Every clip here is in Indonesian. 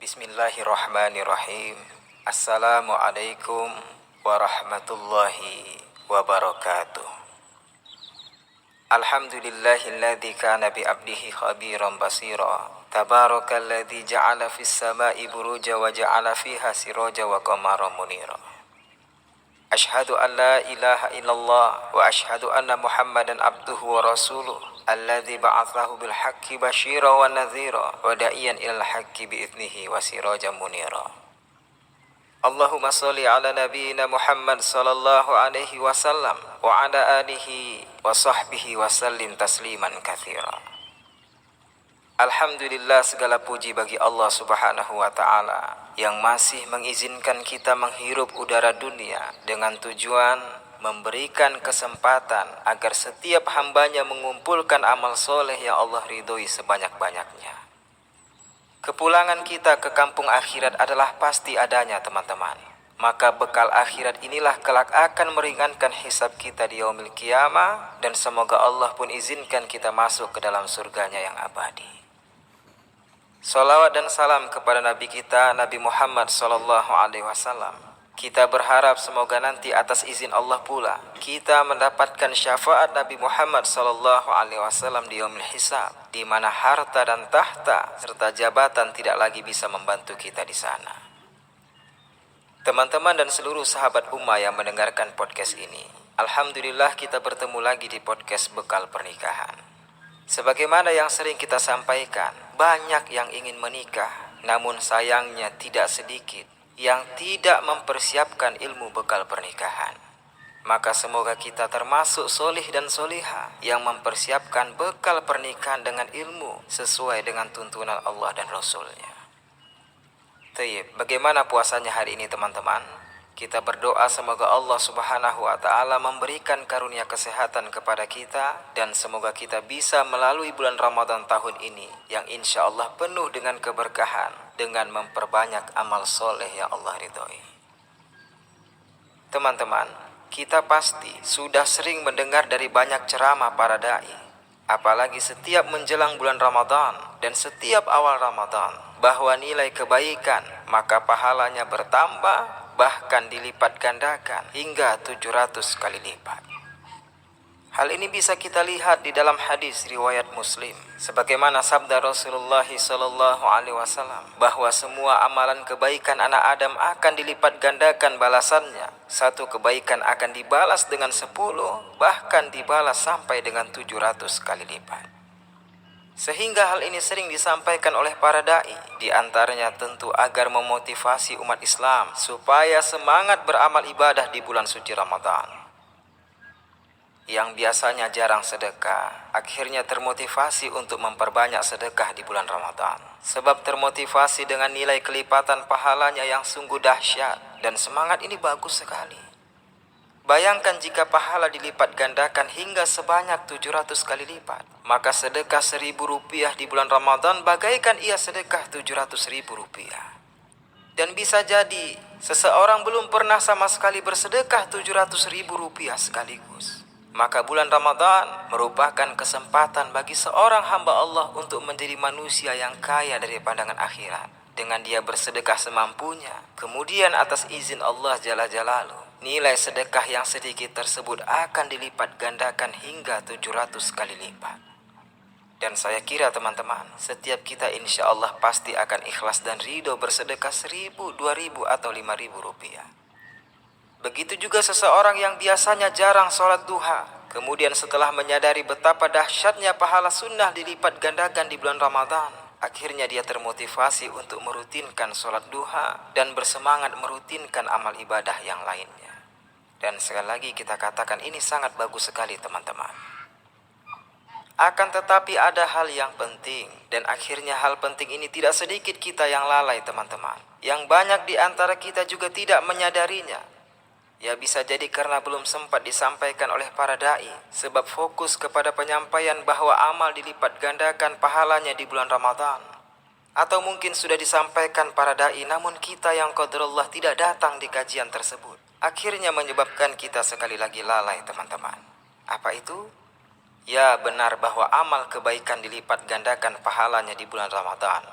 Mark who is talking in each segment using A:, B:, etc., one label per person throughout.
A: Bismillahirrahmanirrahim. Assalamualaikum warahmatullahi wabarakatuh. Alhamdulillahilladzi kana bi abdihi khabiran basira. Tabarakalladzi ja'ala fis sama'i buruja wa ja'ala fiha siraja wa qamaran munira. Ashhadu an la ilaha illallah wa ashhadu anna Muhammadan abduhu wa rasuluh alladzi ba'athahu bil haqqi basyira wa nadhira wa da'iyan ilal haqqi bi idnihi wa sirajan munira. Allahumma shalli ala nabiyyina Muhammad sallallahu alaihi wasallam wa ala alihi wa sahbihi wa sallim tasliman katsira. Alhamdulillah, segala puji bagi Allah Subhanahu wa ta'ala yang masih mengizinkan kita menghirup udara dunia dengan tujuan memberikan kesempatan agar setiap hambanya mengumpulkan amal soleh yang Allah ridhoi sebanyak-banyaknya. Kepulangan kita ke kampung akhirat adalah pasti adanya, teman-teman. Maka bekal akhirat inilah kelak akan meringankan hisab kita di yaumil qiyamah, dan semoga Allah pun izinkan kita masuk ke dalam surganya yang abadi. Salawat dan salam kepada Nabi kita, Nabi Muhammad sallallahu alaihi wasallam. Kita berharap semoga nanti atas izin Allah pula kita mendapatkan syafaat Nabi Muhammad sallallahu alaihi wasallam di yaumil hisab, di mana harta dan tahta serta jabatan tidak lagi bisa membantu kita di sana. Teman-teman dan seluruh sahabat ummah yang mendengarkan podcast ini, alhamdulillah kita bertemu lagi di podcast Bekal Pernikahan. Sebagaimana yang sering kita sampaikan, banyak yang ingin menikah, namun sayangnya tidak sedikit yang tidak mempersiapkan ilmu bekal pernikahan. Maka semoga kita termasuk solih dan soliha yang mempersiapkan bekal pernikahan dengan ilmu sesuai dengan tuntunan Allah dan Rasulnya. Tayyib, bagaimana puasanya hari ini, teman-teman? Kita berdoa semoga Allah Subhanahu wa ta'ala memberikan karunia kesehatan kepada kita, dan semoga kita bisa melalui bulan Ramadan tahun ini yang insya Allah penuh dengan keberkahan, dengan memperbanyak amal soleh yang Allah ridhoi. Teman-teman, kita pasti sudah sering mendengar dari banyak ceramah para da'i, apalagi setiap menjelang bulan Ramadan dan setiap awal Ramadan, bahwa nilai kebaikan maka pahalanya bertambah, bahkan dilipat gandakan hingga 700 kali lipat. Hal ini bisa kita lihat di dalam hadis riwayat Muslim, sebagaimana sabda Rasulullah sallallahu alaihi wasallam, bahwa semua amalan kebaikan anak Adam akan dilipat gandakan balasannya. Satu kebaikan akan dibalas dengan 10, bahkan dibalas sampai dengan 700 kali lipat. Sehingga hal ini sering disampaikan oleh para da'i, di antaranya tentu agar memotivasi umat Islam supaya semangat beramal ibadah di bulan suci Ramadan. Yang biasanya jarang sedekah, akhirnya termotivasi untuk memperbanyak sedekah di bulan Ramadan. Sebab termotivasi dengan nilai kelipatan pahalanya yang sungguh dahsyat, dan semangat ini bagus sekali. Bayangkan jika pahala dilipat gandakan hingga sebanyak 700 kali lipat, maka sedekah 1.000 rupiah di bulan Ramadan bagaikan ia sedekah 700.000 rupiah. Dan bisa jadi seseorang belum pernah sama sekali bersedekah 700.000 rupiah sekaligus. Maka bulan Ramadan merupakan kesempatan bagi seorang hamba Allah untuk menjadi manusia yang kaya dari pandangan akhirat, dengan dia bersedekah semampunya. Kemudian atas izin Allah Jalla Jalaluh, nilai sedekah yang sedikit tersebut akan dilipat gandakan hingga 700 kali lipat. Dan saya kira teman-teman, setiap kita insya Allah pasti akan ikhlas dan ridho bersedekah 1.000, 2.000 atau 5.000 rupiah. Begitu juga seseorang yang biasanya jarang sholat duha, kemudian setelah menyadari betapa dahsyatnya pahala sunnah dilipat gandakan di bulan Ramadan, akhirnya dia termotivasi untuk merutinkan sholat duha dan bersemangat merutinkan amal ibadah yang lainnya. Dan sekali lagi kita katakan ini sangat bagus sekali, teman-teman. Akan tetapi ada hal yang penting, dan akhirnya hal penting ini tidak sedikit kita yang lalai, teman-teman. Yang banyak di antara kita juga tidak menyadarinya. Ya bisa jadi karena belum sempat disampaikan oleh para da'i, sebab fokus kepada penyampaian bahwa amal dilipat gandakan pahalanya di bulan Ramadan. Atau mungkin sudah disampaikan para da'i, namun kita yang qadarullah tidak datang di kajian tersebut. Akhirnya menyebabkan kita sekali lagi lalai, teman-teman. Apa itu? Ya, benar bahwa amal kebaikan dilipat gandakan pahalanya di bulan Ramadan.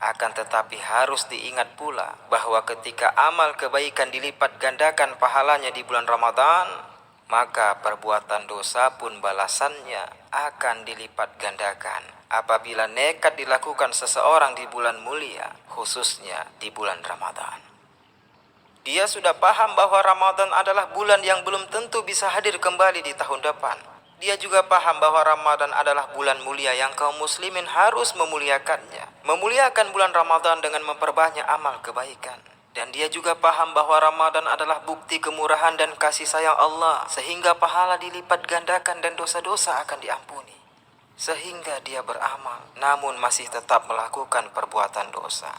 A: Akan tetapi harus diingat pula bahwa ketika amal kebaikan dilipat gandakan pahalanya di bulan Ramadan, maka perbuatan dosa pun balasannya akan dilipat gandakan apabila nekat dilakukan seseorang di bulan mulia, khususnya di bulan Ramadan. Dia sudah paham bahwa Ramadan adalah bulan yang belum tentu bisa hadir kembali di tahun depan. Dia juga paham bahwa Ramadan adalah bulan mulia yang kaum muslimin harus memuliakannya. Memuliakan bulan Ramadan dengan memperbanyak amal kebaikan. Dan dia juga paham bahwa Ramadan adalah bukti kemurahan dan kasih sayang Allah, sehingga pahala dilipat gandakan dan dosa-dosa akan diampuni. Sehingga dia beramal namun masih tetap melakukan perbuatan dosa.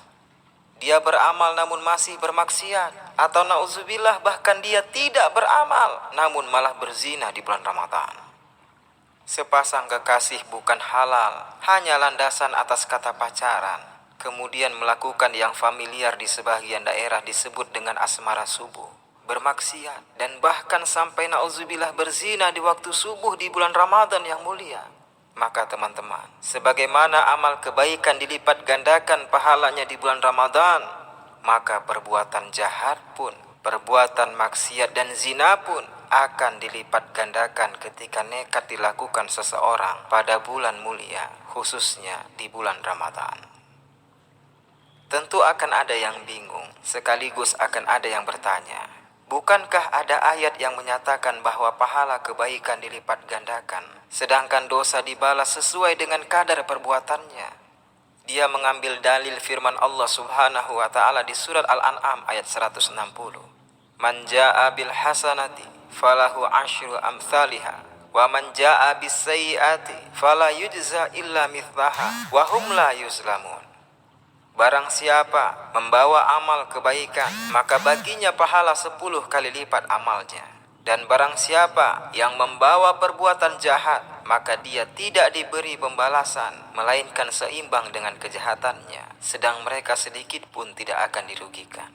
A: Dia beramal namun masih bermaksiat, atau na'udzubillah bahkan dia tidak beramal namun malah berzina di bulan Ramadan. Sepasang kekasih bukan halal hanya landasan atas kata pacaran, kemudian melakukan yang familiar di sebagian daerah disebut dengan asmara subuh, bermaksiat, dan bahkan sampai na'udzubillah berzina di waktu subuh di bulan Ramadan yang mulia. Maka teman-teman, sebagaimana amal kebaikan dilipat gandakan pahalanya di bulan Ramadan, maka perbuatan jahat pun, perbuatan maksiat dan zina pun akan dilipat gandakan ketika nekat dilakukan seseorang pada bulan mulia, khususnya di bulan Ramadan. Tentu akan ada yang bingung, sekaligus akan ada yang bertanya, bukankah ada ayat yang menyatakan bahwa pahala kebaikan dilipat gandakan, sedangkan dosa dibalas sesuai dengan kadar perbuatannya? Dia mengambil dalil firman Allah Subhanahu wa taala di surat Al-An'am ayat 160. Man jaa'a bil hasanati falahu asyru amsalihha wa man jaa'a bis sayyiati fala yujza illa mithlaha wa hum la yuzlamun. Barang siapa membawa amal kebaikan, maka baginya pahala 10 kali lipat amalnya. Dan barang siapa yang membawa perbuatan jahat, maka dia tidak diberi pembalasan, melainkan seimbang dengan kejahatannya, sedang mereka sedikit pun tidak akan dirugikan.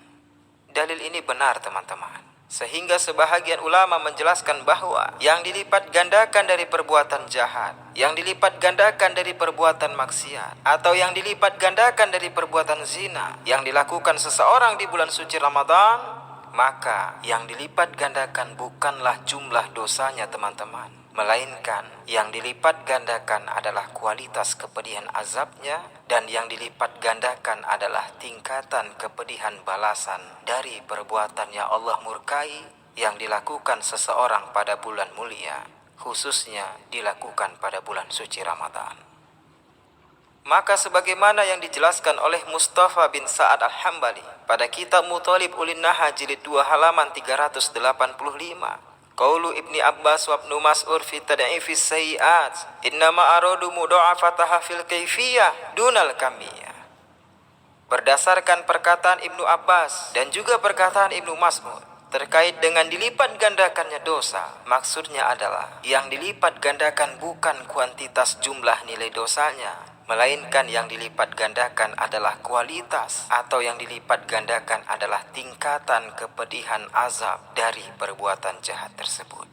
A: Dalil ini benar teman-teman. Sehingga sebahagian ulama menjelaskan bahwa yang dilipat gandakan dari perbuatan jahat, yang dilipat gandakan dari perbuatan maksiat, atau yang dilipat gandakan dari perbuatan zina yang dilakukan seseorang di bulan suci Ramadan, maka yang dilipat gandakan bukanlah jumlah dosanya teman-teman, melainkan yang dilipat gandakan adalah kualitas kepedihan azabnya, dan yang dilipat gandakan adalah tingkatan kepedihan balasan dari perbuatan yang Allah murkai yang dilakukan seseorang pada bulan mulia, khususnya dilakukan pada bulan suci Ramadan. Maka sebagaimana yang dijelaskan oleh Mustafa bin Sa'ad Al-Hambali pada kitab Muthalib Ulin Naha jilid 2 halaman 385, qaulu Ibni Abbas wa Ibnu Mas'ud fi tad'ifis sayyi'at innama aradu mudha'afataha fil kaifiyah dunal kamiyah. Berdasarkan perkataan Ibnu Abbas dan juga perkataan Ibnu Mas'ud terkait dengan dilipat gandakannya dosa, maksudnya adalah yang dilipat gandakan bukan kuantitas jumlah nilai dosanya, melainkan yang dilipat gandakan adalah kualitas, atau yang dilipat gandakan adalah tingkatan kepedihan azab dari perbuatan jahat tersebut.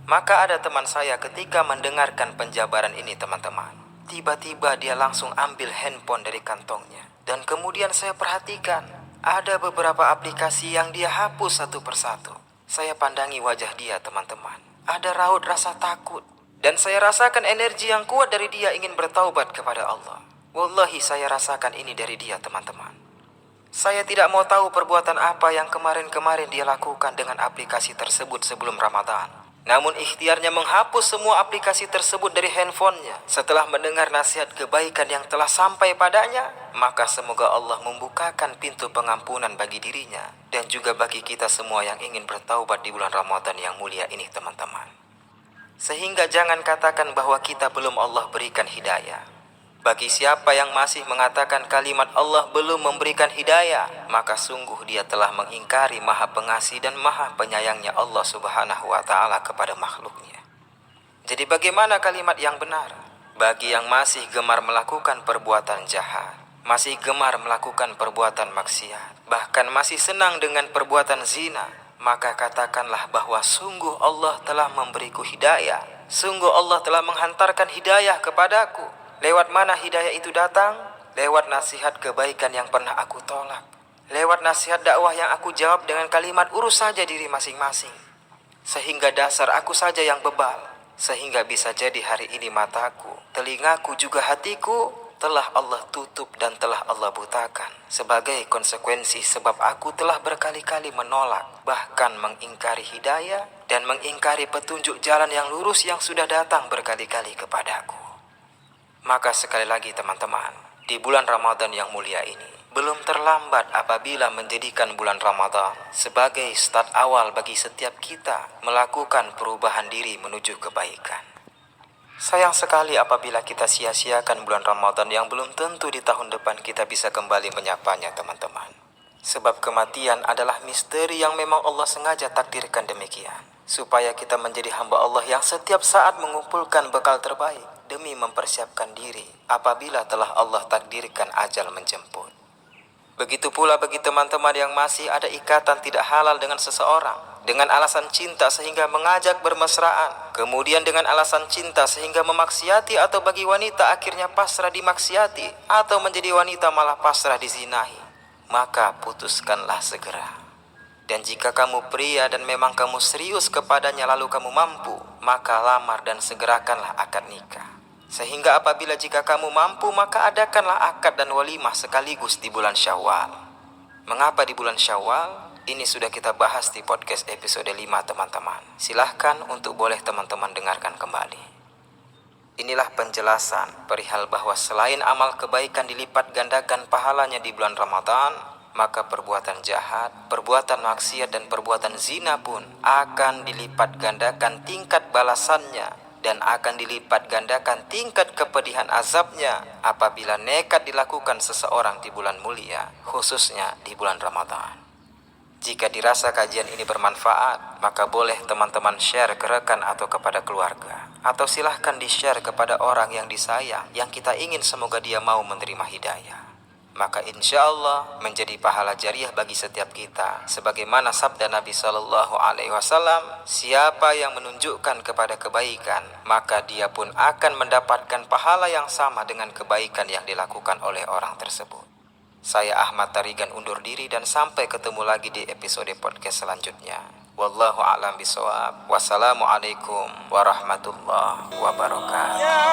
A: Maka ada teman saya ketika mendengarkan penjabaran ini teman-teman, tiba-tiba dia langsung ambil handphone dari kantongnya, dan kemudian saya perhatikan ada beberapa aplikasi yang dia hapus satu persatu. Saya pandangi wajah dia teman-teman, ada raut rasa takut. Dan saya rasakan energi yang kuat dari dia ingin bertaubat kepada Allah. Wallahi saya rasakan ini dari dia teman-teman. Saya tidak mau tahu perbuatan apa yang kemarin-kemarin dia lakukan dengan aplikasi tersebut sebelum Ramadan. Namun ikhtiarnya menghapus semua aplikasi tersebut dari handphonenya setelah mendengar nasihat kebaikan yang telah sampai padanya. Maka semoga Allah membukakan pintu pengampunan bagi dirinya dan juga bagi kita semua yang ingin bertaubat di bulan Ramadan yang mulia ini teman-teman. Sehingga jangan katakan bahwa kita belum Allah berikan hidayah. Bagi siapa yang masih mengatakan kalimat Allah belum memberikan hidayah, maka sungguh dia telah mengingkari Maha Pengasih dan Maha Penyayangnya Allah Subhanahu wa taala kepada makhluknya. Jadi bagaimana kalimat yang benar? Bagi yang masih gemar melakukan perbuatan jahat, masih gemar melakukan perbuatan maksiat, bahkan masih senang dengan perbuatan zina, maka katakanlah bahwa sungguh Allah telah memberiku hidayah. Sungguh Allah telah menghantarkan hidayah kepadaku. Lewat mana hidayah itu datang? lewat nasihat kebaikan yang pernah aku tolak, lewat nasihat dakwah yang aku jawab dengan kalimat urus saja diri masing-masing, sehingga dasar aku saja yang bebal, sehingga bisa jadi hari ini mataku, telingaku juga hatiku telah Allah tutup dan telah Allah butakan sebagai konsekuensi sebab aku telah berkali-kali menolak, bahkan mengingkari hidayah dan mengingkari petunjuk jalan yang lurus yang sudah datang berkali-kali kepadaku. Maka sekali lagi teman-teman, di bulan Ramadan yang mulia ini, belum terlambat apabila menjadikan bulan Ramadan sebagai start awal bagi setiap kita melakukan perubahan diri menuju kebaikan. Sayang sekali apabila kita sia-siakan bulan Ramadan yang belum tentu di tahun depan kita bisa kembali menyapanya teman-teman. Sebab kematian adalah misteri yang memang Allah sengaja takdirkan demikian, supaya kita menjadi hamba Allah yang setiap saat mengumpulkan bekal terbaik demi mempersiapkan diri apabila telah Allah takdirkan ajal menjemput. Begitu pula bagi teman-teman yang masih ada ikatan tidak halal dengan seseorang, dengan alasan cinta sehingga mengajak bermesraan, kemudian dengan alasan cinta sehingga memaksiati, atau bagi wanita akhirnya pasrah dimaksiati, atau menjadi wanita malah pasrah dizinahi, maka putuskanlah segera. Dan jika kamu pria dan memang kamu serius kepadanya lalu kamu mampu, maka lamar dan segerakanlah akad nikah. Sehingga apabila jika kamu mampu, maka adakanlah akad dan walimah sekaligus di bulan Syawal. Mengapa di bulan Syawal? Ini sudah kita bahas di podcast episode 5 teman-teman. Silahkan untuk boleh teman-teman dengarkan kembali. Inilah penjelasan perihal bahwa selain amal kebaikan dilipat gandakan pahalanya di bulan Ramadan, maka perbuatan jahat, perbuatan maksiat dan perbuatan zina pun akan dilipat gandakan tingkat balasannya dan akan dilipat gandakan tingkat kepedihan azabnya apabila nekat dilakukan seseorang di bulan mulia, khususnya di bulan Ramadan. Jika dirasa kajian ini bermanfaat, maka boleh teman-teman share ke rekan atau kepada keluarga, atau silahkan di-share kepada orang yang disayang, yang kita ingin semoga dia mau menerima hidayah. Maka insya Allah menjadi pahala jariah bagi setiap kita. Sebagaimana sabda Nabi SAW, siapa yang menunjukkan kepada kebaikan, maka dia pun akan mendapatkan pahala yang sama dengan kebaikan yang dilakukan oleh orang tersebut. Saya Ahmad Tarigan undur diri dan sampai ketemu lagi di episode podcast selanjutnya. Wallahu a'lam bishawab. Wassalamualaikum warahmatullahi wabarakatuh.